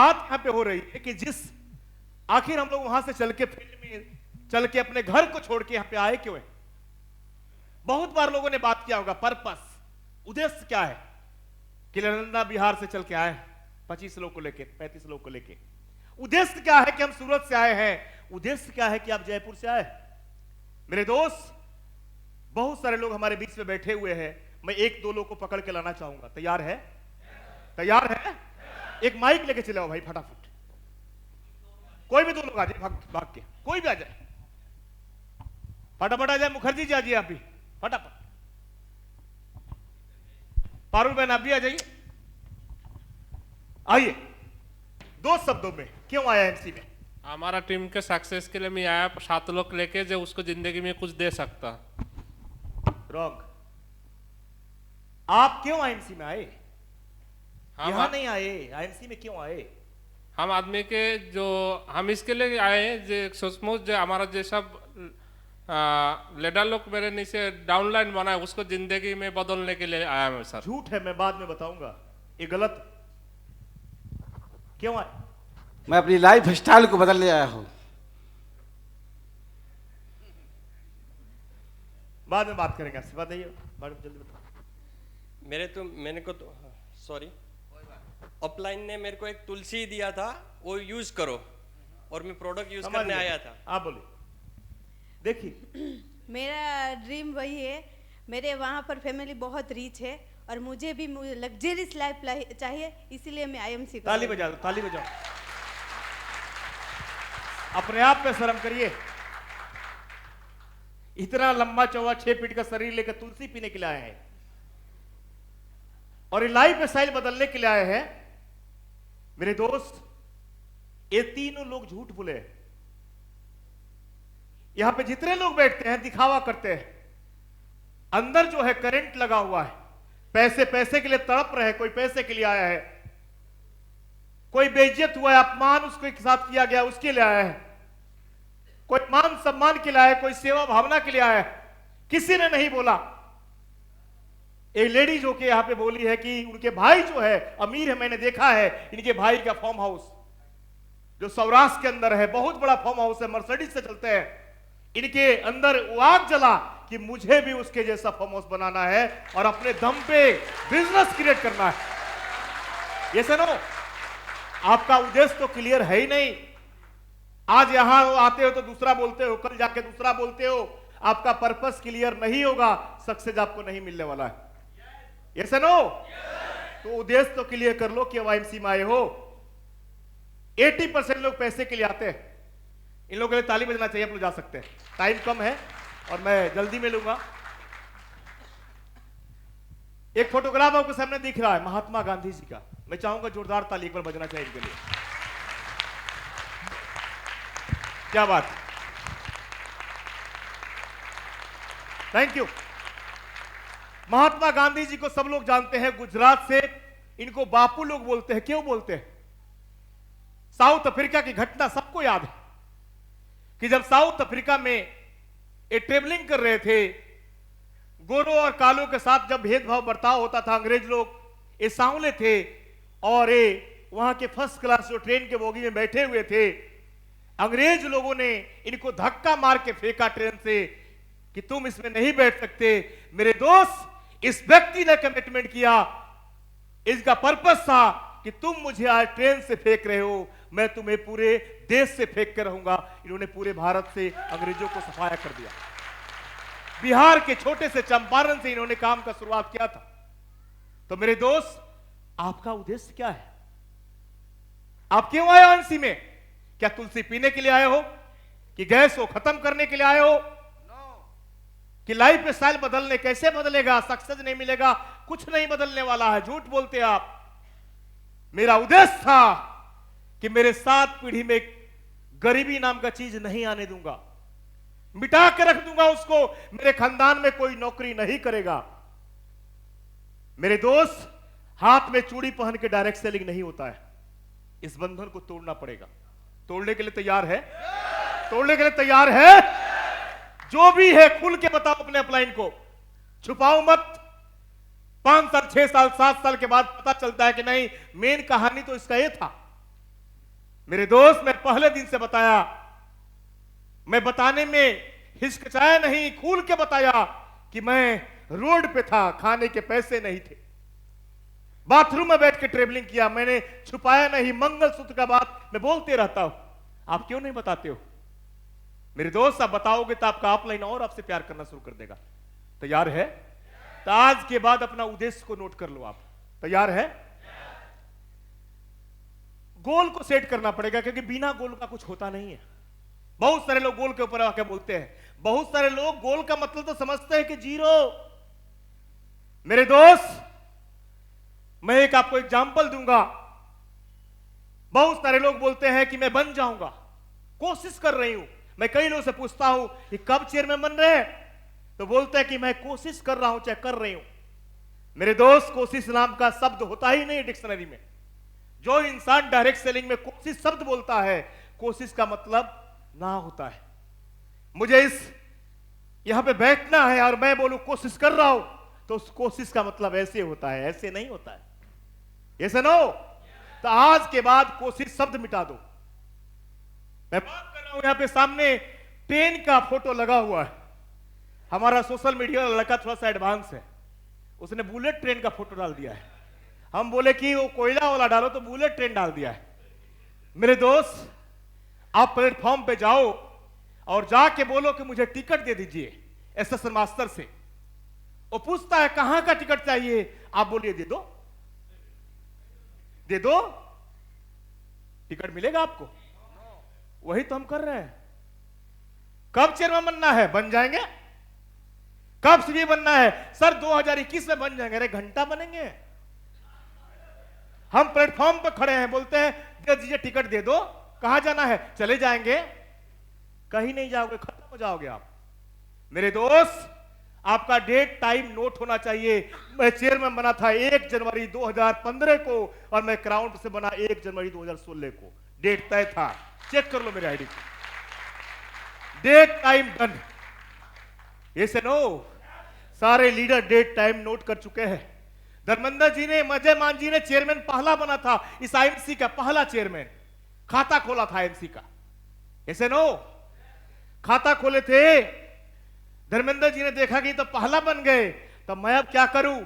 बात यहां पे हो रही है कि आखिर हम लोग वहां से चल के फील्ड में चल के अपने घर को छोड़ के यहां पे आए क्यों है? बहुत बार लोगों ने बात किया होगा, पर्पस, उद्देश्य क्या है कि नालंदा बिहार से चल के आए 25 लोग को लेके, 35 लोग को लेके। उद्देश्य क्या है कि हम सूरत से आए हैं? उद्देश्य क्या है कि आप जयपुर से आए? मेरे दोस्त, बहुत सारे लोग हमारे बीच में बैठे हुए हैं। मैं एक दो लोग को पकड़ के लाना चाहूंगा। तैयार है? तैयार है? एक माइक लेके चले आओ भाई, फटाफट। कोई भी दो लोग आ जाए, भाग के, कोई भी आ जाए, फटाफट आ जाए। मुखर्जी जी आ जाइए, आप भी फटाफट। पारुल बहन आप भी आ जाइए। आइए, दो शब्दों में क्यों आया एमसी में? हमारा टीम के सक्सेस के लिए मैं आया 7 लोग लेके जो उसको जिंदगी में कुछ दे सकता। रॉन्ग। आप क्यों आईएमसी में आए? यहां नहीं आए, आईएमसी में क्यों आए? हम आदमी के जो हम इसके लिए आए जो सचमुच जो हमारा जैसा लीडर लोग मेरे नीचे डाउनलाइन बना है उसको जिंदगी में बदलने के लिए आया मैं सर। झूठ है, मैं बाद में बताऊंगा, ये गलत। क्यों आए? मैं अपनी लाइफ स्टाइल को बदलने आया हूं। बाद में बात करेंगे आपसे। बताइए मैडम, जल्दी बताओ। मैंने को तो सॉरी, अपलाइन ने मेरे को एक तुलसी दिया था, वो यूज करो, और मैं प्रोडक्ट यूज करने आया था। आप बोलिए। देखिए, मेरा ड्रीम वही है। मेरे वहाँ पर फैमिली बहुत रिच है और मुझे भी लग्जरियस लाइफ चाहिए, इसीलिए मैं आईएमसी। ताली बजा दो, ताली बजाओ। अपने आप पे शर्म करिए। इतना लंबा चौड़ा 6 फीट का शरीर लेकर तुलसी पीने के लिए आए हैं और ये लाइफ स्टाइल बदलने के लिए आए हैं। मेरे दोस्त, ये तीनों लोग झूठ बोले। यहां पे जितने लोग बैठते हैं दिखावा करते हैं, अंदर जो है करंट लगा हुआ है। पैसे पैसे के लिए तड़प रहे हैं। कोई पैसे के लिए आया है, कोई बेइज्जत हुआ है, अपमान उसके साथ किया गया उसके लिए आया है, कोई मान सम्मान के लिए आया है, कोई सेवा भावना के लिए आया है। किसी ने नहीं बोला। एक लेडी जो कि यहां पे बोली है कि उनके भाई जो है अमीर है। मैंने देखा है इनके भाई का फार्म हाउस जो सौराष्ट्र के अंदर है, बहुत बड़ा फार्म हाउस है, मर्सिडीज से चलते हैं। इनके अंदर वो आग जला कि मुझे भी उसके जैसा फार्म हाउस बनाना है और अपने दम पे बिजनेस क्रिएट करना है। ये सुनो, आपका उद्देश्य तो क्लियर है ही नहीं। आज यहां आते हो तो दूसरा बोलते हो, कल जाके दूसरा बोलते हो। आपका पर्पस क्लियर नहीं होगा, सक्सेस आपको नहीं मिलने वाला है। ये सुनो, तो उद्देश्य तो क्लियर कर लो कि आईएमसी में आए हो। 80% लोग पैसे के लिए आते हैं। इन लोगों के लिए ताली बजना चाहिए। आप लोग जा सकते हैं, टाइम कम है और मैं जल्दी में लूंगा। एक फोटोग्राफ आपके सामने दिख रहा है महात्मा गांधी जी का। मैं चाहूंगा जोरदार ताली एक बार बजना चाहिए इनके लिए। क्या बात, थैंक यू। महात्मा गांधी जी को सब लोग जानते हैं, गुजरात से। इनको बापू लोग बोलते हैं। क्यों बोलते हैं? साउथ अफ्रीका की घटना सबको याद है कि जब साउथ अफ्रीका में ये ट्रेवलिंग कर रहे थे, गोरों और कालों के साथ जब भेदभाव बर्ताव होता था, अंग्रेज लोग ये सांवले थे और ये वहां के फर्स्ट क्लास जो ट्रेन के बोगी में बैठे हुए थे। अंग्रेज लोगों ने इनको धक्का मार के फेंका ट्रेन से कि तुम इसमें नहीं बैठ सकते। मेरे दोस्त, इस व्यक्ति ने कमिटमेंट किया, इसका पर्पस था कि तुम मुझे आज ट्रेन से फेंक रहे हो, मैं तुम्हें पूरे देश से फेंक कर रहूंगा। इन्होंने पूरे भारत से अंग्रेजों को सफाया कर दिया। बिहार के छोटे से चंपारण से इन्होंने काम का शुरुआत किया था। तो मेरे दोस्त, आपका उद्देश्य क्या है? आप क्यों आए आईएमसी में? क्या तुलसी पीने के लिए आए हो कि गैस को खत्म करने के लिए आए हो? कि लाइफ स्टाइल बदलने? कैसे बदलेगा? सक्सेस नहीं मिलेगा, कुछ नहीं बदलने वाला है। झूठ बोलते आप। मेरा उद्देश्य था कि मेरे 7 पीढ़ी में गरीबी नाम का चीज नहीं आने दूंगा, मिटा के रख दूंगा उसको। मेरे खानदान में कोई नौकरी नहीं करेगा। मेरे दोस्त, हाथ में चूड़ी पहन के डायरेक्ट सेलिंग नहीं होता है। इस बंधन को तोड़ना पड़ेगा। तोड़ने के लिए तैयार है? तोड़ने के लिए तैयार है? जो भी है खुल के बताओ अपने अपलाइन को, छुपाओ मत। 5 साल, 6 साल, 7 साल के बाद पता चलता है कि नहीं, मेन कहानी तो इसका ये था मेरे दोस्त, मैं पहले दिन से बताया, मैं बताने में हिचकिचाया नहीं, खुल के बताया कि मैं रोड पे था, खाने के पैसे नहीं थे, बाथरूम में बैठ के ट्रेवलिंग किया, मैंने छुपाया नहीं, मंगलसूत्र का बात मैं बोलते रहता हूं। आप क्यों नहीं बताते हो? मेरे दोस्त, आप बताओगे तो आपका ऑफलाइन और आपसे प्यार करना शुरू कर देगा। तैयार है? तो आज के बाद अपना उद्देश्य को नोट कर लो। आप तैयार है? गोल को सेट करना पड़ेगा, क्योंकि बिना गोल का कुछ होता नहीं है। बहुत सारे लोग गोल के ऊपर आके बोलते हैं, बहुत सारे लोग गोल का मतलब तो समझते हैं कि जीरो। मेरे दोस्त, मैं एक आपको एग्जांपल दूंगा। बहुत सारे लोग बोलते हैं कि मैं बन जाऊंगा, कोशिश कर रही हूं। मैं कई लोगों से पूछता हूं कि कब चेयरमैन बन रहे हैं, तो बोलते हैं कि मैं कोशिश कर रहा हूं, चाहे कर रही हूं। मेरे दोस्त, कोशिश नाम का शब्द होता ही नहीं डिक्शनरी में। जो इंसान डायरेक्ट सेलिंग में कोशिश शब्द बोलता है, कोशिश का मतलब ना होता है। मुझे यहां पे बैठना है और मैं बोलूं कोशिश कर रहा हूं, तो उस कोशिश का मतलब ऐसे होता है, ऐसे नहीं होता है। ऐसे नो? तो आज के बाद कोशिश शब्द मिटा दो। मैं बात कर रहा हूं, यहां पे सामने ट्रेन का फोटो लगा हुआ है। हमारा सोशल मीडिया लड़का थोड़ा सा एडवांस है, उसने बुलेट ट्रेन का फोटो डाल दिया है। हम बोले कि वो कोयला वाला डालो, तो बुलेट ट्रेन डाल दिया है। मेरे दोस्त, आप प्लेटफॉर्म पे जाओ और जाके बोलो कि मुझे टिकट दे दीजिए एसएसएन मास्टर से। वो पूछता है कहां का टिकट चाहिए, आप बोलिए दे दो, दे दो, टिकट मिलेगा आपको। वही तो हम कर रहे हैं। कब चेयरमैन बनना है? बन जाएंगे। कब सीडी बनना है? सर 2021 में बन जाएंगे। अरे घंटा बनेंगे। हम प्लेटफॉर्म पे खड़े हैं, बोलते हैं दे दीजिए टिकट, दे दो। कहां जाना है? चले जाएंगे। कहीं नहीं जाओगे, खत्म हो जाओगे आप। मेरे दोस्त, आपका डेट टाइम नोट होना चाहिए। मैं चेयरमैन बना था 1 जनवरी 2015 को और मैं क्राउन से बना 1 जनवरी 2016 को। डेट तय था, चेक कर लो मेरे आईडी। Date time done. ऐसे नो, सारे लीडर डेट टाइम नोट कर चुके हैं। धर्मेंद्र जी ने, मजय मान जी ने चेयरमैन पहला बना था इस आईएमसी का, पहला चेयरमैन। खाता खोला था आईएमसी का। ऐसे नो, खाता खोले थे। धर्मेंद्र जी ने देखा कि तो पहला बन गए, तो मैं अब क्या करूं?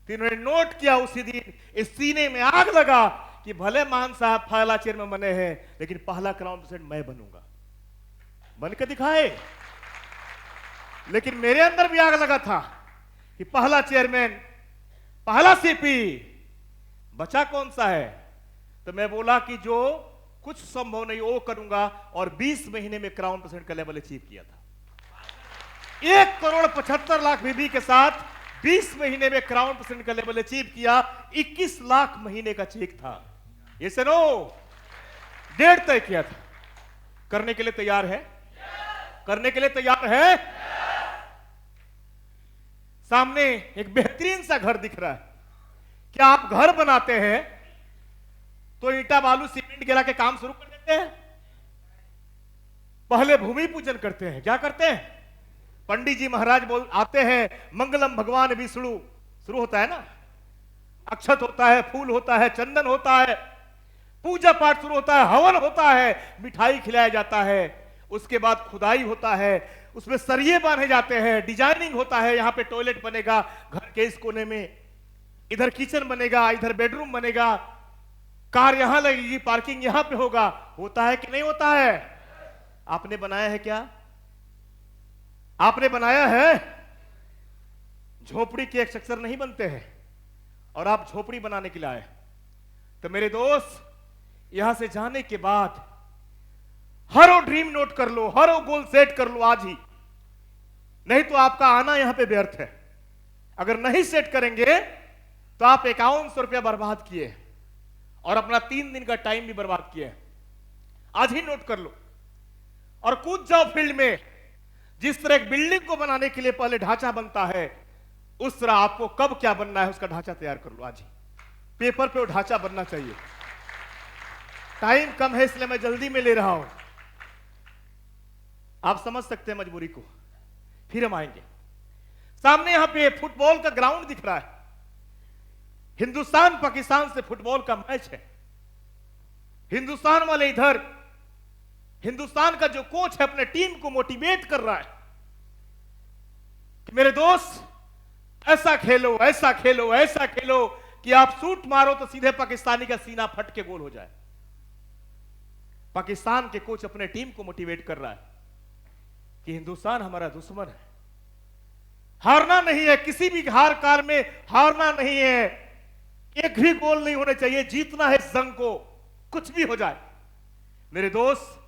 तो इन्होंने नोट किया उसी दिन, इस सीने में आग लगा कि भले मान साहब पहला चेयरमैन बने हैं, लेकिन पहला क्राउन प्रेसिडेंट मैं बनूंगा। बन के दिखाए। लेकिन मेरे अंदर भी आग लगा था कि पहला चेयरमैन, पहला सीपी, बचा कौन सा है? तो मैं बोला कि जो कुछ संभव नहीं वो करूंगा, और 20 महीने में क्राउन प्रेसिडेंट का लेवल अचीव किया था। 1,75,00,000 बीबी के साथ 20 महीने में क्राउन प्रेसिडेंट का लेवल अचीव किया। 21 लाख महीने का चेक था। ये सुनो, डेट तय किया था। करने के लिए तैयार है? करने के लिए तैयार है? सामने एक बेहतरीन सा घर दिख रहा है। क्या आप घर बनाते हैं तो ईंटा बालू सीमेंट गिरा के काम शुरू कर देते हैं? पहले भूमि पूजन करते हैं। क्या करते हैं? पंडित जी महाराज बोल आते हैं, मंगलम भगवान विष्णु, शुरू होता है ना, अक्षत होता है, फूल होता है, चंदन होता है, पूजा पाठ शुरू होता है, हवन होता है, मिठाई खिलाया जाता है, उसके बाद खुदाई होता है, उसमें सरिये बांधे जाते हैं, डिजाइनिंग होता है। यहां पे टॉयलेट बनेगा घर के इस कोने में, इधर किचन बनेगा, इधर बेडरूम बनेगा, कार यहां लगेगी, पार्किंग यहां पे होगा। होता है कि नहीं होता है? आपने बनाया है क्या? आपने बनाया है? झोपड़ी के एक स्ट्रक्चर नहीं बनते हैं और आप झोपड़ी बनाने के लिए आए। तो मेरे दोस्त, यहां से जाने के बाद हर वो ड्रीम नोट कर लो, हर वो गोल सेट कर लो आज ही, नहीं तो आपका आना यहां पे व्यर्थ है। अगर नहीं सेट करेंगे तो आप 5100 रुपया बर्बाद किए और अपना 3 दिन का टाइम भी बर्बाद किए। आज ही नोट कर लो और कूद जाओ फील्ड में। जिस तरह एक बिल्डिंग को बनाने के लिए पहले ढांचा बनता है, उस तरह आपको कब क्या बनना है उसका ढांचा तैयार कर लो आज ही। पेपर पे वो ढांचा बनना चाहिए। टाइम कम है इसलिए मैं जल्दी में ले रहा हूं, आप समझ सकते हैं मजबूरी को। फिर हम आएंगे। सामने यहां पे फुटबॉल का ग्राउंड दिख रहा है। हिंदुस्तान पाकिस्तान से फुटबॉल का मैच है। हिंदुस्तान वाले इधर, हिंदुस्तान का जो कोच है अपने टीम को मोटिवेट कर रहा है कि मेरे दोस्त ऐसा खेलो, ऐसा खेलो, ऐसा खेलो कि आप शूट मारो तो सीधे पाकिस्तानी का सीना फट के गोल हो जाए। पाकिस्तान के कोच अपने टीम को मोटिवेट कर रहा है कि हिंदुस्तान हमारा दुश्मन है, हारना नहीं है, किसी भी हार काल में हारना नहीं है, एक भी गोल नहीं होने चाहिए, जीतना है इस जंग को, कुछ भी हो जाए। मेरे दोस्त,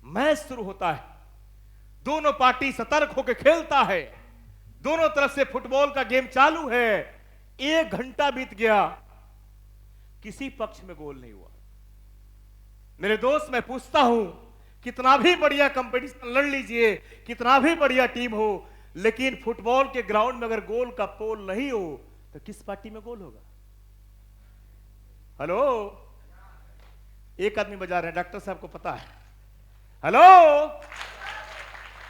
मैच शुरू होता है, दोनों पार्टी सतर्क होकर खेलता है, दोनों तरफ से फुटबॉल का गेम चालू है। 1 घंटा बीत गया, किसी पक्ष में गोल नहीं हुआ। मेरे दोस्त, मैं पूछता हूं, कितना भी बढ़िया कंपटीशन लड़ लीजिए, कितना भी बढ़िया टीम हो, लेकिन फुटबॉल के ग्राउंड में अगर गोल का पोल नहीं हो तो किस पार्टी में गोल होगा? हेलो, एक आदमी बजा रहे हैं, डॉक्टर साहब को पता है। हेलो,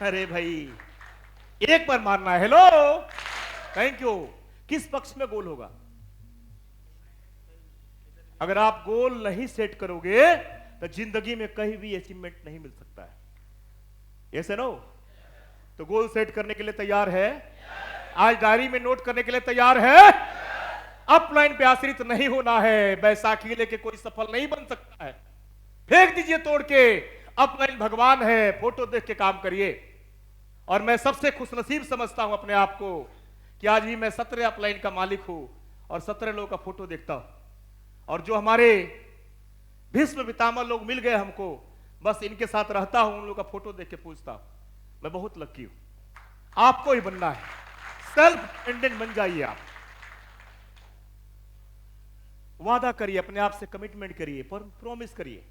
अरे भाई एक बार मारना है। Hello, thank you. किस पक्ष में गोल होगा? अगर आप गोल नहीं सेट करोगे तो जिंदगी में कहीं भी अचीवमेंट नहीं मिल सकता है। Yes no? तो गोल सेट करने के लिए तैयार है? आज डायरी में नोट करने के लिए तैयार है? अपलाइन पे आश्रित नहीं होना है। बैसाखी लेके कोई सफल नहीं बन सकता है। फेंक दीजिए तोड़ के, अपलाइन भगवान है, फोटो देख के काम करिए। और मैं सबसे खुशनसीब समझता हूं अपने आप को कि आज भी मैं 17 अपलाइन का मालिक हूं और 17 लोगों का फोटो देखता हूं। और जो हमारे भीष्म पितामह लोग मिल गए हमको, बस इनके साथ रहता हूं, उन लोगों का फोटो देख के पूछता हूं। मैं बहुत लकी हूं। आपको ही बनना है, सेल्फ डिपेंडेंट बन जाइए आप। वादा करिए, अपने आप से कमिटमेंट करिए, प्रॉमिस करिए,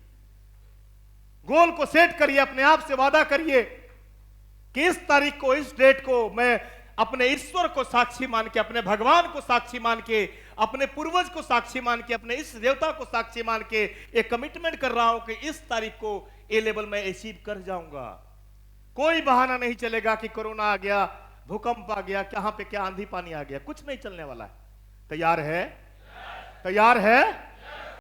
गोल को सेट करिए, अपने आप से वादा करिए कि इस तारीख को, इस डेट को मैं अपने ईश्वर को साक्षी मान के, अपने भगवान को साक्षी मान के, अपने पूर्वज को साक्षी मान के, अपने इस देवता को साक्षी मान के एक कमिटमेंट कर रहा हूं कि इस तारीख को ए लेवल में अचीव कर जाऊंगा। कोई बहाना नहीं चलेगा कि कोरोना आ गया, भूकंप आ गया, कहां पे क्या आंधी पानी आ गया, कुछ नहीं चलने वाला है। तैयार है? तैयार है?